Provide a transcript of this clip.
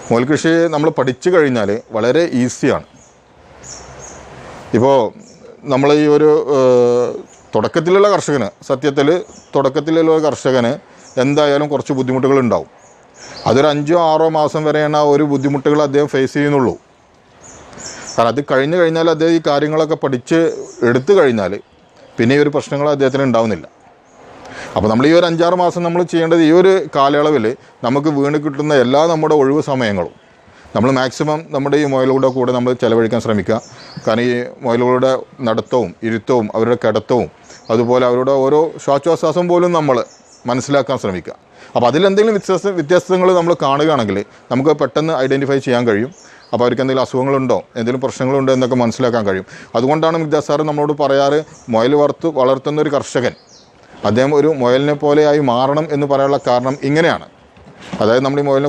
മുയൽ കൃഷി നമ്മൾ പഠിച്ചു കഴിഞ്ഞാൽ വളരെ ഈസിയാണ്. ഇപ്പോൾ നമ്മൾ ഈ ഒരു തുടക്കത്തിലുള്ള കർഷകന് തുടക്കത്തിലുള്ള കർഷകന് എന്തായാലും കുറച്ച് ബുദ്ധിമുട്ടുകളുണ്ടാവും. അതൊരു 5-6 മാസം വരെയാണ് ആ ഒരു ബുദ്ധിമുട്ടുകൾ അദ്ദേഹം ഫേസ് ചെയ്യുന്നുള്ളൂ. കാരണം അത് കഴിഞ്ഞ് കഴിഞ്ഞാൽ അദ്ദേഹം ഈ കാര്യങ്ങളൊക്കെ പഠിച്ച് എടുത്തു കഴിഞ്ഞാൽ പിന്നെ ഈ ഒരു പ്രശ്നങ്ങൾ അദ്ദേഹത്തിന് ഉണ്ടാവുന്നില്ല. അപ്പോൾ നമ്മൾ ഈ ഒരു 5-6 മാസം നമ്മൾ ചെയ്യേണ്ടത്, ഈ ഒരു കാലയളവിൽ നമുക്ക് വീണ് കിട്ടുന്ന എല്ലാ നമ്മുടെ ഒഴിവ് സമയങ്ങളും നമ്മൾ മാക്സിമം നമ്മുടെ ഈ മുയലുകളുടെ കൂടെ നമ്മൾ ചിലവഴിക്കാൻ ശ്രമിക്കുക. കാരണം ഈ മുയലുകളുടെ നടത്തവും ഇരുത്തവും അവരുടെ കിടത്തവും അതുപോലെ അവരുടെ ഓരോ ശ്വാസോച്ഛ്വാസം പോലും നമ്മൾ മനസ്സിലാക്കാൻ ശ്രമിക്കുക. അപ്പോൾ അതിലെന്തെങ്കിലും വ്യത്യാസങ്ങൾ നമ്മൾ കാണുകയാണെങ്കിൽ നമുക്ക് പെട്ടെന്ന് ഐഡൻറ്റിഫൈ ചെയ്യാൻ കഴിയും. അപ്പോൾ അവർക്ക് എന്തെങ്കിലും അസുഖങ്ങളുണ്ടോ, എന്തെങ്കിലും പ്രശ്നങ്ങളുണ്ടോ എന്നൊക്കെ മനസ്സിലാക്കാൻ കഴിയും. അതുകൊണ്ടാണ് മിഗ്ദാസ് സാറ് നമ്മളോട് പറയാറ്, മുയൽ വളർത്തുന്ന ഒരു കർഷകൻ അദ്ദേഹം ഒരു മുയലിനെ പോലെയായി മാറണം എന്ന് പറയാനുള്ള കാരണം ഇങ്ങനെയാണ്. അതായത് നമ്മൾ ഈ മുയലിനെ